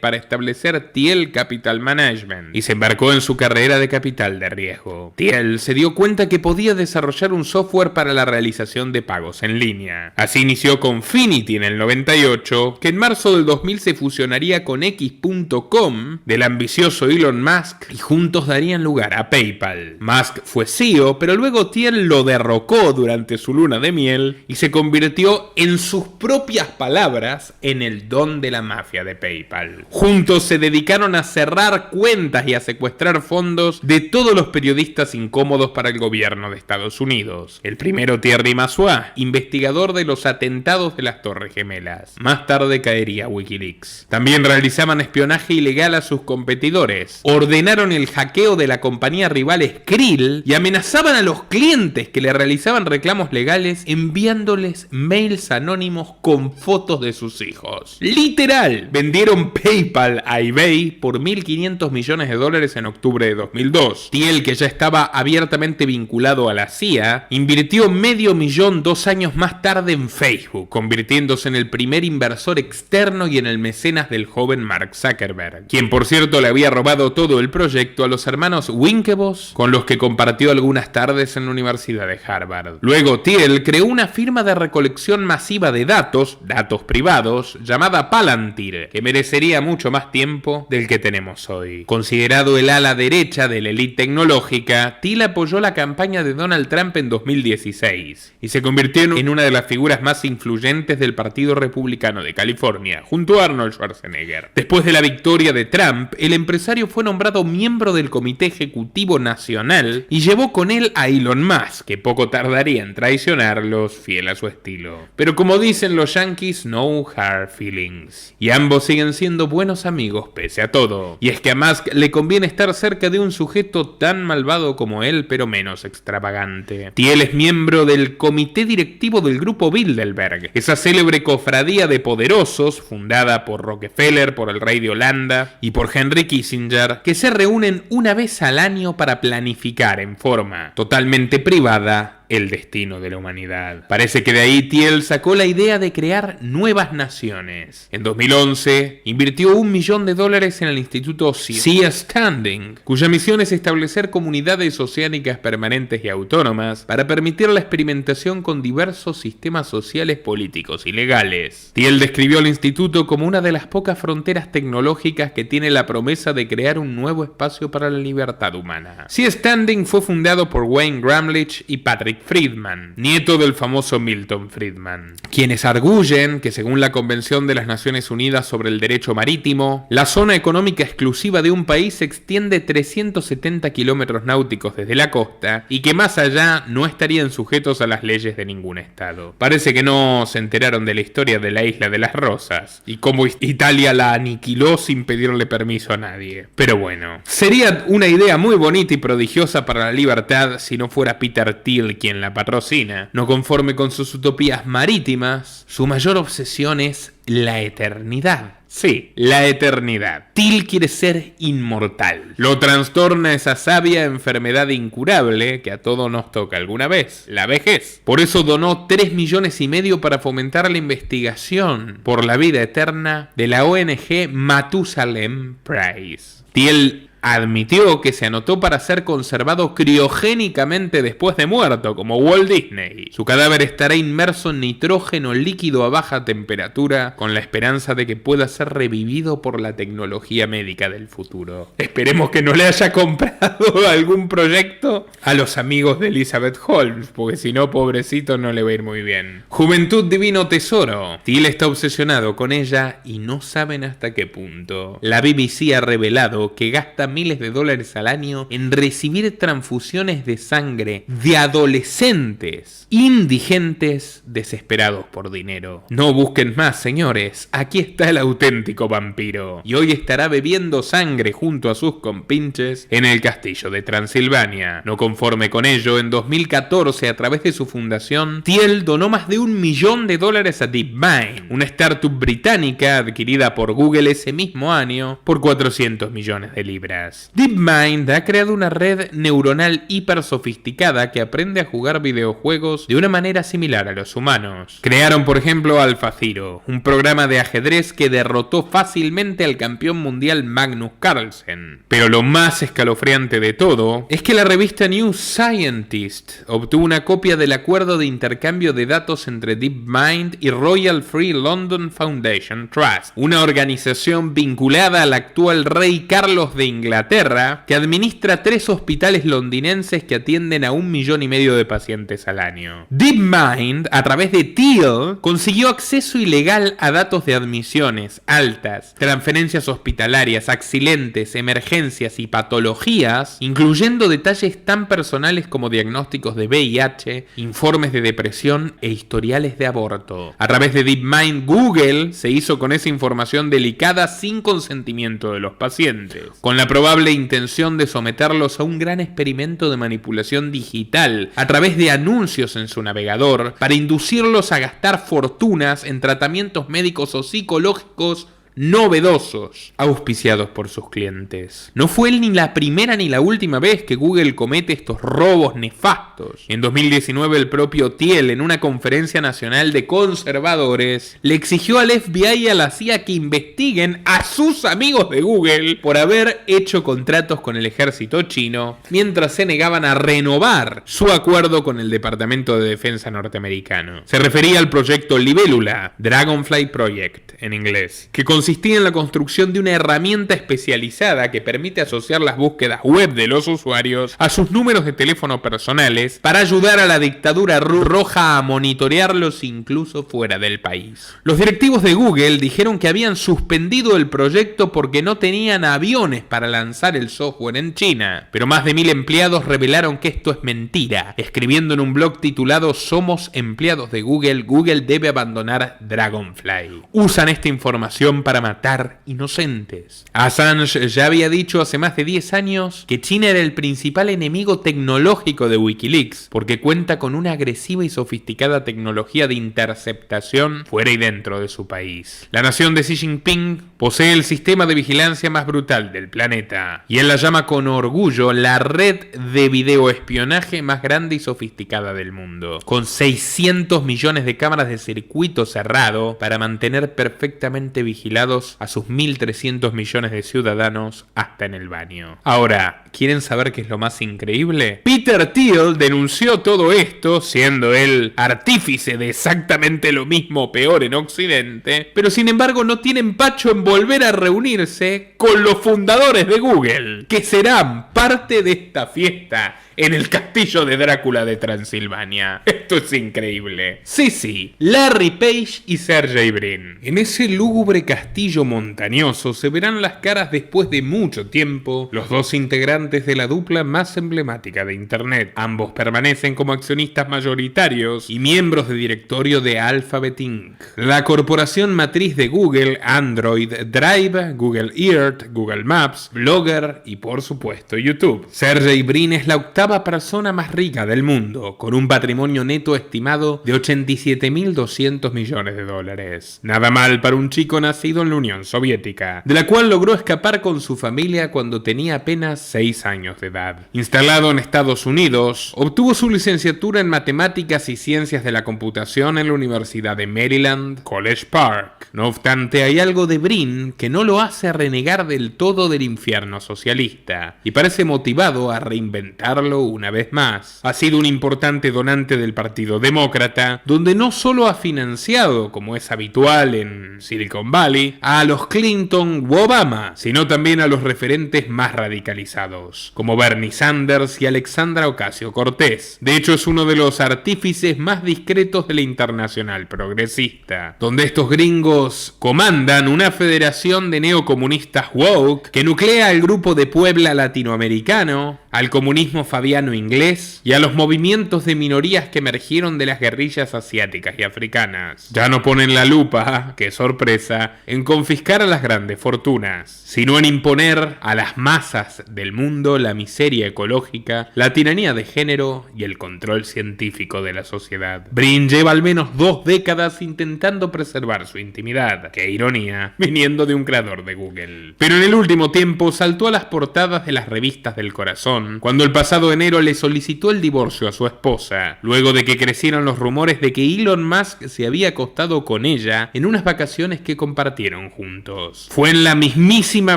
para establecer Thiel Capital Management y se embarcó en su carrera de capital de riesgo. Thiel se dio cuenta que podía desarrollar un software para la realización de pagos en línea. Así inició con Finity en el 98, que en marzo del 2000 se fusionaría con X.com del ambicioso Elon Musk y juntos darían lugar a PayPal. Musk fue CEO, pero luego Thiel lo derrocó durante su luna de miel y se convirtió, en sus propias palabras, en el don de la mafia de PayPal. Juntos se dedicaron a cerrar cuentas y a secuestrar fondos de todos los periodistas incómodos para el gobierno de Estados Unidos. El primero, Thierry Massois, investigador de los atentados de las Torres Gemelas. Más tarde caería Wikileaks. También realizaban espionaje ilegal a sus competidores, ordenaron el hackeo de la compañía rival Skrill y amenazaban a los clientes que le realizaban reclamos legales enviándoles mails anónimos con fotos de sus hijos. Literal, vendieron PayPal a eBay por $1.500 millones en octubre de 2002. Thiel, que ya estaba abiertamente vinculado a la CIA, invirtió $500.000 2 años más tarde en Facebook, convirtiéndose en el primer inversor externo y en el mecenas del joven Mark Zuckerberg, quien por cierto le había robado todo el proyecto a los hermanos Winklevoss, con los que compartió algunas tardes en la Universidad de Harvard. Luego Thiel creó una firma de recolección masiva de datos privados, llamada Palantir, que merecería mucho más tiempo del que tenemos hoy. Considerado el ala derecha de la élite tecnológica, Thiel apoyó la campaña de Donald Trump en 2016 y se convirtió en una de las figuras más influyentes del Partido Republicano de California, junto a Arnold Schwarzenegger. Después de la victoria de Trump, el empresario fue nombrado miembro del Comité Ejecutivo Nacional y llevó con él a Elon Musk, que poco tardaría en traicionarlos, fiel a su estilo. Pero como dicen los yankees, no hard feelings. Y ambos siguen siendo buenos amigos pese a todo. Y es que a Musk le conviene estar cerca de un sujeto tan malvado como él, pero menos extravagante. Thiel es miembro del comité directivo del grupo Bilderberg, esa célebre cofradía de poderosos fundada por Rockefeller, por el rey de Holanda y por Henry Kissinger, que se reúnen una vez al año para planificar en forma totalmente privada el destino de la humanidad. Parece que de ahí Thiel sacó la idea de crear nuevas naciones. En 2011 invirtió $1 millón en el Instituto Sea Standing, cuya misión es establecer comunidades oceánicas permanentes y autónomas para permitir la experimentación con diversos sistemas sociales, políticos y legales. Thiel describió al instituto como una de las pocas fronteras tecnológicas que tiene la promesa de crear un nuevo espacio para la libertad humana. Sea Standing fue fundado por Wayne Gramlich y Patrick Friedman, nieto del famoso Milton Friedman, quienes arguyen que según la Convención de las Naciones Unidas sobre el Derecho Marítimo, la zona económica exclusiva de un país se extiende 370 kilómetros náuticos desde la costa y que más allá no estarían sujetos a las leyes de ningún estado. Parece que no se enteraron de la historia de la Isla de las Rosas y cómo Italia la aniquiló sin pedirle permiso a nadie. Pero bueno, sería una idea muy bonita y prodigiosa para la libertad si no fuera Peter Thiel quien la patrocina. No conforme con sus utopías marítimas, su mayor obsesión es la eternidad. Sí, la eternidad. Thiel quiere ser inmortal. Lo trastorna esa sabia enfermedad incurable que a todos nos toca alguna vez, la vejez. Por eso donó $3,5 millones para fomentar la investigación por la vida eterna de la ONG Mathusalem Prize. Thiel admitió que se anotó para ser conservado criogénicamente después de muerto, como Walt Disney. Su cadáver estará inmerso en nitrógeno líquido a baja temperatura, con la esperanza de que pueda ser revivido por la tecnología médica del futuro. Esperemos que no le haya comprado algún proyecto a los amigos de Elizabeth Holmes, porque si no, pobrecito, no le va a ir muy bien. Juventud divino tesoro. Thiel está obsesionado con ella y no saben hasta qué punto. La BBC ha revelado que gasta miles de dólares al año en recibir transfusiones de sangre de adolescentes indigentes desesperados por dinero. No busquen más, señores, aquí está el auténtico vampiro y hoy estará bebiendo sangre junto a sus compinches en el castillo de Transilvania. No conforme con ello, en 2014 a través de su fundación, Thiel donó más de $1 millón a DeepMind, una startup británica adquirida por Google ese mismo año por 400 millones de libras. DeepMind ha creado una red neuronal hiper sofisticada que aprende a jugar videojuegos de una manera similar a los humanos. Crearon, por ejemplo, AlphaZero, un programa de ajedrez que derrotó fácilmente al campeón mundial Magnus Carlsen. Pero lo más escalofriante de todo es que la revista New Scientist obtuvo una copia del acuerdo de intercambio de datos entre DeepMind y Royal Free London Foundation Trust, una organización vinculada al actual rey Carlos de Inglaterra, que administra 3 hospitales londinenses que atienden a 1,5 millones de pacientes al año. DeepMind, a través de Thiel, consiguió acceso ilegal a datos de admisiones, altas, transferencias hospitalarias, accidentes, emergencias y patologías, incluyendo detalles tan personales como diagnósticos de VIH, informes de depresión e historiales de aborto. A través de DeepMind, Google se hizo con esa información delicada sin consentimiento de los pacientes, con la probable intención de someterlos a un gran experimento de manipulación digital a través de anuncios en su navegador para inducirlos a gastar fortunas en tratamientos médicos o psicológicos novedosos, auspiciados por sus clientes. No fue ni la primera ni la última vez que Google comete estos robos nefastos. En 2019 el propio Thiel, en una conferencia nacional de conservadores, le exigió al FBI y a la CIA que investiguen a sus amigos de Google por haber hecho contratos con el ejército chino, mientras se negaban a renovar su acuerdo con el Departamento de Defensa norteamericano. Se refería al proyecto Libélula, Dragonfly Project en inglés, que consistía en la construcción de una herramienta especializada que permite asociar las búsquedas web de los usuarios a sus números de teléfono personales para ayudar a la dictadura roja a monitorearlos incluso fuera del país. Los directivos de Google dijeron que habían suspendido el proyecto porque no tenían aviones para lanzar el software en China, pero más de 1,000 empleados revelaron que esto es mentira, escribiendo en un blog titulado "Somos empleados de Google, Google debe abandonar Dragonfly". Usan esta información para matar inocentes. Assange ya había dicho hace más de 10 años que China era el principal enemigo tecnológico de Wikileaks, porque cuenta con una agresiva y sofisticada tecnología de interceptación fuera y dentro de su país. La nación de Xi Jinping posee el sistema de vigilancia más brutal del planeta, y él la llama con orgullo la red de videoespionaje más grande y sofisticada del mundo, con 600 millones de cámaras de circuito cerrado para mantener perfectamente vigilados a sus 1.300 millones de ciudadanos hasta en el baño. Ahora, ¿quieren saber qué es lo más increíble? Peter Thiel denunció todo esto, siendo él artífice de exactamente lo mismo, peor en Occidente, pero sin embargo no tiene empacho en volver a reunirse con los fundadores de Google, que serán parte de esta fiesta en el castillo de Drácula de Transilvania. Esto es increíble. Sí, Larry Page y Sergey Brin. En ese lúgubre castillo montañoso se verán las caras después de mucho tiempo los dos integrantes de la dupla más emblemática de Internet. Ambos permanecen como accionistas mayoritarios y miembros de directorio de Alphabet Inc., la corporación matriz de Google, Android, Drive, Google Earth, Google Maps, Blogger y por supuesto YouTube. Sergey Brin es la octava persona más rica del mundo, con un patrimonio neto estimado de 87.200 millones de dólares. Nada mal para un chico nacido en la Unión Soviética, de la cual logró escapar con su familia cuando tenía apenas 6 años de edad. Instalado en Estados Unidos, obtuvo su licenciatura en Matemáticas y Ciencias de la Computación en la Universidad de Maryland, College Park. No obstante, hay algo de Brin que no lo hace renegar del todo del infierno socialista, y parece motivado a reinventarlo una vez más. Ha sido un importante donante del Partido Demócrata, donde no solo ha financiado, como es habitual en Silicon Valley, a los Clinton u Obama, sino también a los referentes más radicalizados, como Bernie Sanders y Alexandra Ocasio-Cortez. De hecho, es uno de los artífices más discretos de la internacional progresista, donde estos gringos comandan una federación de neocomunistas woke que nuclea al grupo de Puebla latinoamericano, al comunismo fabiano inglés y a los movimientos de minorías que emergieron de las guerrillas asiáticas y africanas. Ya no ponen la lupa, qué sorpresa, en confiscar a las grandes fortunas, sino en imponer a las masas del mundo la miseria ecológica, la tiranía de género y el control científico de la sociedad. Brin lleva al menos 2 décadas intentando preservar su intimidad. Qué ironía, viniendo de un creador de Google. Pero en el último tiempo saltó a las portadas de las revistas del corazón cuando el pasado enero le solicitó el divorcio a su esposa, luego de que crecieron los rumores de que Elon Musk se había acostado con ella en unas vacaciones que compartieron juntos. Fue en la mismísima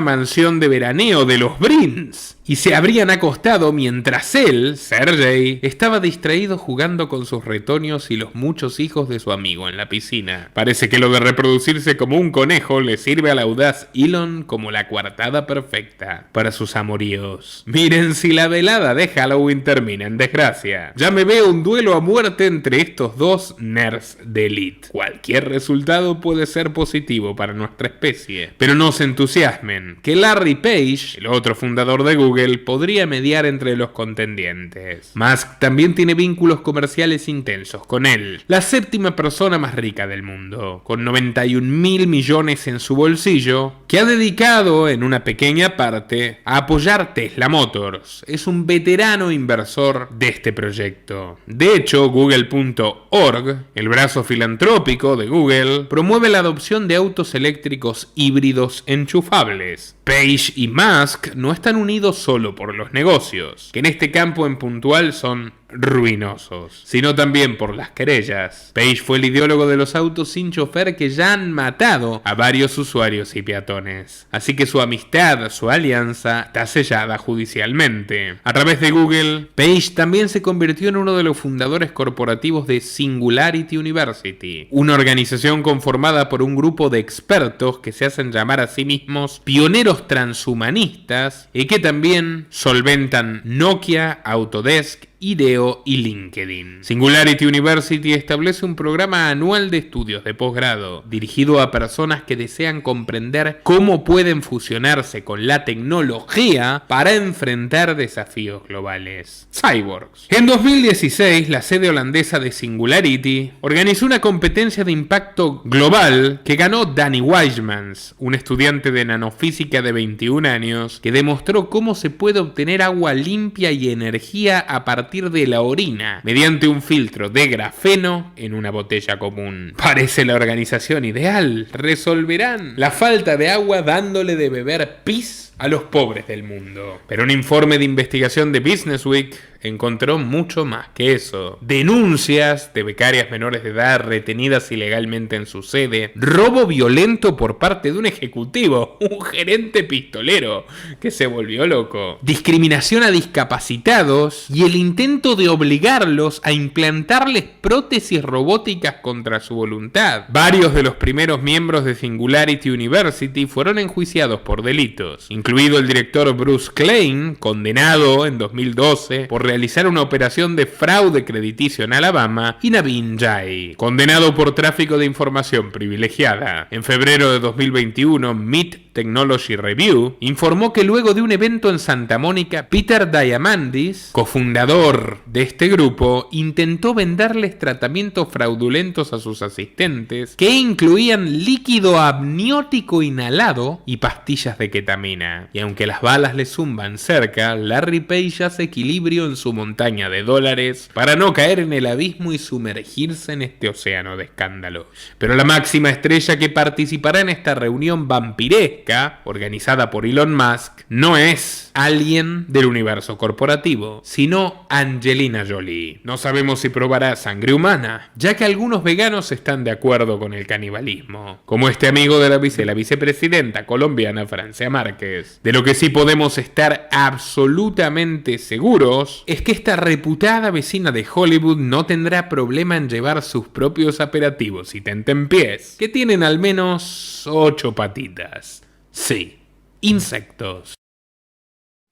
mansión de veraneo de los Brins, y se habrían acostado mientras él, Sergey, estaba distraído jugando con sus retoños y los muchos hijos de su amigo en la piscina. Parece que lo de reproducirse como un conejo le sirve al audaz Elon como la coartada perfecta para sus amoríos. Miren si la velada de Halloween termina en desgracia. Ya me veo un duelo a muerte entre estos dos nerds de elite. Cualquier resultado puede ser positivo para nuestra especie. Pero no se entusiasmen, que Larry Page, el otro fundador de Google, podría mediar entre los contendientes. Musk también tiene vínculos comerciales intensos con él, la séptima persona más rica del mundo, con 91.000 millones en su bolsillo, que ha dedicado en una pequeña parte a apoyar Tesla Motors. Es un veterano inversor de este proyecto. De hecho, Google.org, el brazo filantrópico de Google, promueve la adopción de autos eléctricos híbridos enchufables. Page y Musk no están unidos solo por los negocios, que en este campo en puntual son ruinosos, sino también por las querellas. Page fue el ideólogo de los autos sin chofer que ya han matado a varios usuarios y peatones. Así que su amistad, su alianza, está sellada judicialmente. A través de Google, Page también se convirtió en uno de los fundadores corporativos de Singularity University, una organización conformada por un grupo de expertos que se hacen llamar a sí mismos pioneros transhumanistas y que también solventan Nokia, Autodesk, IDEO y LinkedIn. Singularity University establece un programa anual de estudios de posgrado dirigido a personas que desean comprender cómo pueden fusionarse con la tecnología para enfrentar desafíos globales. Cyborgs. En 2016, la sede holandesa de Singularity organizó una competencia de impacto global que ganó Danny Weismans, un estudiante de nanofísica de 21 años que demostró cómo se puede obtener agua limpia y energía a partir partir de la orina, mediante un filtro de grafeno en una botella común. Parece la organización ideal. Resolverán la falta de agua dándole de beber pis a los pobres del mundo. Pero un informe de investigación de Business Week encontró mucho más que eso. Denuncias de becarias menores de edad retenidas ilegalmente en su sede, robo violento por parte de un ejecutivo, un gerente pistolero que se volvió loco, discriminación a discapacitados y el intento de obligarlos a implantarles prótesis robóticas contra su voluntad. Varios de los primeros miembros de Singularity University fueron enjuiciados por delitos, incluido el director Bruce Klein, condenado en 2012 por realizar una operación de fraude crediticio en Alabama, y Navin Jai, condenado por tráfico de información privilegiada. En febrero de 2021, Meet Technology Review informó que luego de un evento en Santa Mónica, Peter Diamandis, cofundador de este grupo, intentó venderles tratamientos fraudulentos a sus asistentes que incluían líquido amniótico inhalado y pastillas de ketamina. Y aunque las balas le zumban cerca, Larry Page hace equilibrio en su montaña de dólares para no caer en el abismo y sumergirse en este océano de escándalos. Pero la máxima estrella que participará en esta reunión vampiresca, organizada por Elon Musk, no es alguien del universo corporativo, sino Angelina Jolie. No sabemos si probará sangre humana, ya que algunos veganos están de acuerdo con el canibalismo, como este amigo de la vicepresidenta colombiana Francia Márquez. De lo que sí podemos estar absolutamente seguros es que esta reputada vecina de Hollywood no tendrá problema en llevar sus propios aperitivos y tentempiés, que tienen al menos 8 patitas. Sí, insectos.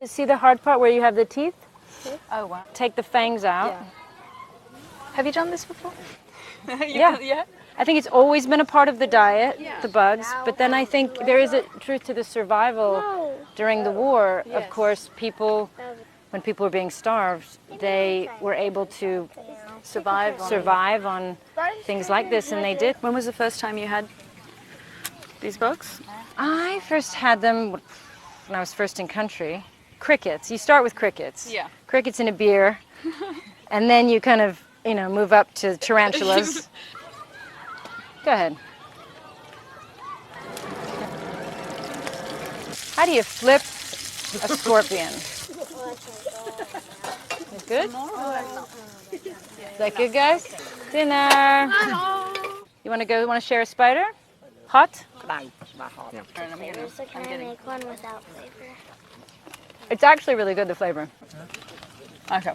See the hard part where you have the teeth? Oh, wow. Take the fangs out. Yeah. Have you done this before? Yeah. I think it's always been a part of the diet, the bugs, but then I think there is a truth to the survival. During the war, of course, when people were being starved, they were able to survive on things like this, and they did. When was the first time you had these bugs? I first had them when I was first in country. Crickets. You start with crickets. Yeah. Crickets in a beer, and then you kind of, move up to tarantulas. Go ahead. How do you flip a scorpion? Good? Is that good, guys? Dinner. You want to share a spider? Hot? So can I make one without flavor? It's actually really good, the flavor. Okay.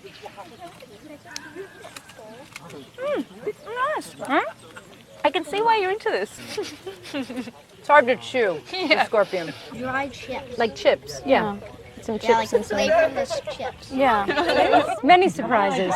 Nice. Huh? I can see why you're into this. It's hard to chew, the scorpion. Dried chips. Like chips, yeah. Some chips Yeah, like and some... flavorless chips. Yeah. Many surprises.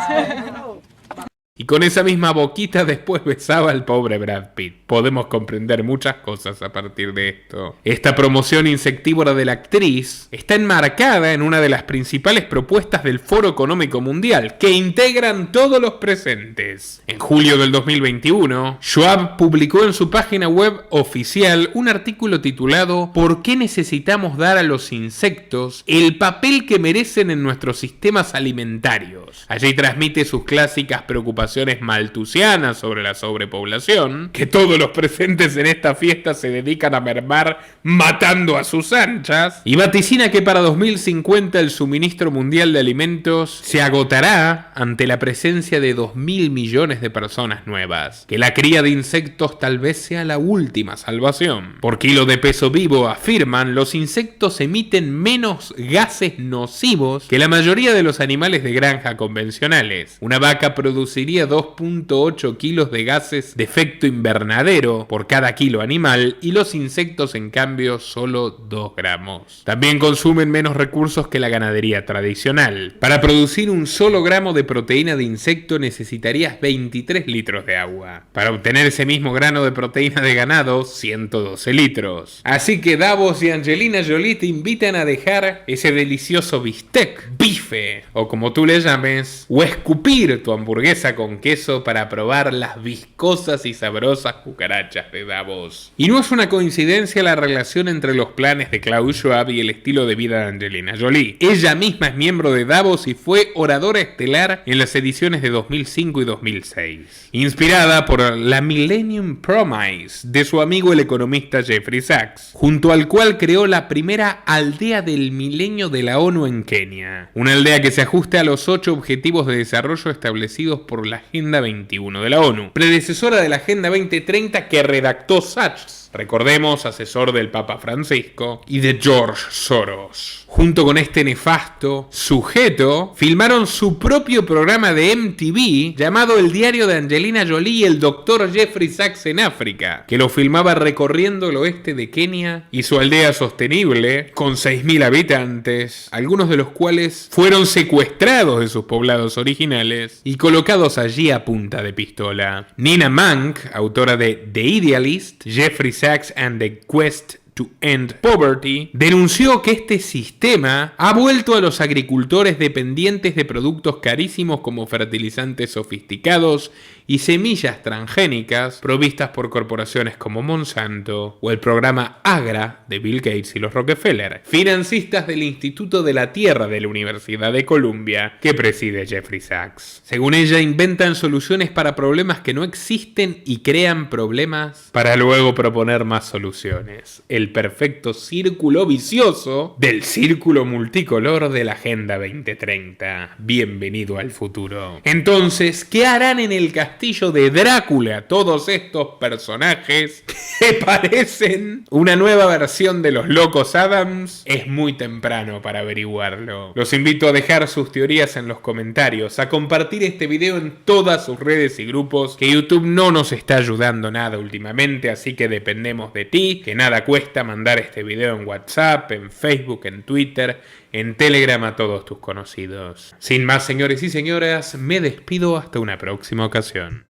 Y con esa misma boquita después besaba al pobre Brad Pitt. Podemos comprender muchas cosas a partir de esto. Esta promoción insectívora de la actriz está enmarcada en una de las principales propuestas del Foro Económico Mundial, que integran todos los presentes. En julio del 2021, Schwab publicó en su página web oficial un artículo titulado ¿Por qué necesitamos dar a los insectos el papel que merecen en nuestros sistemas alimentarios? Allí transmite sus clásicas preocupaciones maltusianas sobre la sobrepoblación, que todos los presentes en esta fiesta se dedican a mermar matando a sus anchas, y vaticina que para 2050 el suministro mundial de alimentos se agotará ante la presencia de 2.000 millones de personas nuevas, que la cría de insectos tal vez sea la última salvación. Por kilo de peso vivo, afirman, los insectos emiten menos gases nocivos que la mayoría de los animales de granja convencionales. Una vaca produciría 2.8 kilos de gases de efecto invernadero por cada kilo animal y los insectos en cambio solo 2 gramos. También consumen menos recursos que la ganadería tradicional. Para producir un solo gramo de proteína de insecto necesitarías 23 litros de agua. Para obtener ese mismo grano de proteína de ganado, 112 litros. Así que Davos y Angelina Jolie te invitan a dejar ese delicioso bistec, bife o como tú le llames, o escupir tu hamburguesa con con queso para probar las viscosas y sabrosas cucarachas de Davos. Y no es una coincidencia la relación entre los planes de Klaus Schwab y el estilo de vida de Angelina Jolie. Ella misma es miembro de Davos y fue oradora estelar en las ediciones de 2005 y 2006. Inspirada por la Millennium Promise de su amigo el economista Jeffrey Sachs, junto al cual creó la primera aldea del milenio de la ONU en Kenia. Una aldea que se ajusta a los 8 objetivos de desarrollo establecidos por la Agenda 21 de la ONU, predecesora de la Agenda 2030 que redactó Sachs, recordemos, asesor del Papa Francisco, y de George Soros. Junto con este nefasto sujeto, filmaron su propio programa de MTV llamado El Diario de Angelina Jolie y el Dr. Jeffrey Sachs en África, que lo filmaba recorriendo el oeste de Kenia y su aldea sostenible, con 6.000 habitantes, algunos de los cuales fueron secuestrados de sus poblados originales y colocados allí a punta de pistola. Nina Mank, autora de The Idealist, Jeffrey Sachs and the Quest to End Poverty, denunció que este sistema ha vuelto a los agricultores dependientes de productos carísimos como fertilizantes sofisticados y semillas transgénicas provistas por corporaciones como Monsanto o el programa Agra de Bill Gates y los Rockefeller, financistas del Instituto de la Tierra de la Universidad de Columbia que preside Jeffrey Sachs. Según ella, inventan soluciones para problemas que no existen y crean problemas para luego proponer más soluciones. El perfecto círculo vicioso del círculo multicolor de la Agenda 2030. Bienvenido al futuro. Entonces, ¿qué harán en el castillo de Drácula todos estos personajes que parecen una nueva versión de los Locos Adams? Es muy temprano para averiguarlo. Los invito a dejar sus teorías en los comentarios, a compartir este video en todas sus redes y grupos, que YouTube no nos está ayudando nada últimamente, así que dependemos de ti, que nada cuesta mandar este video en WhatsApp, en Facebook, en Twitter, en Telegram a todos tus conocidos. Sin más, señores y señoras, me despido hasta una próxima ocasión.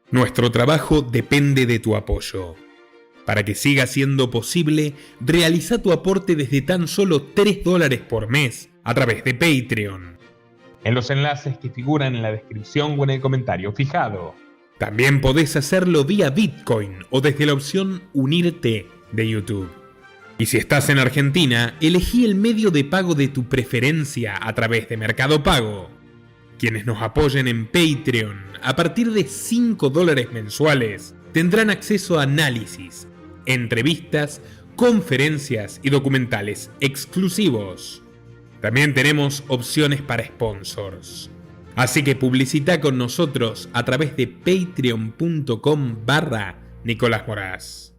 Nuestro trabajo depende de tu apoyo. Para que siga siendo posible, realiza tu aporte desde tan solo $3 por mes a través de Patreon, en los enlaces que figuran en la descripción o en el comentario fijado. También podés hacerlo vía Bitcoin o desde la opción Unirte de YouTube. Y si estás en Argentina, elegí el medio de pago de tu preferencia a través de Mercado Pago. Quienes nos apoyen en Patreon a partir de $5 mensuales tendrán acceso a análisis, entrevistas, conferencias y documentales exclusivos. También tenemos opciones para sponsors. Así que publicita con nosotros a través de patreon.com/Nicolás Moraz.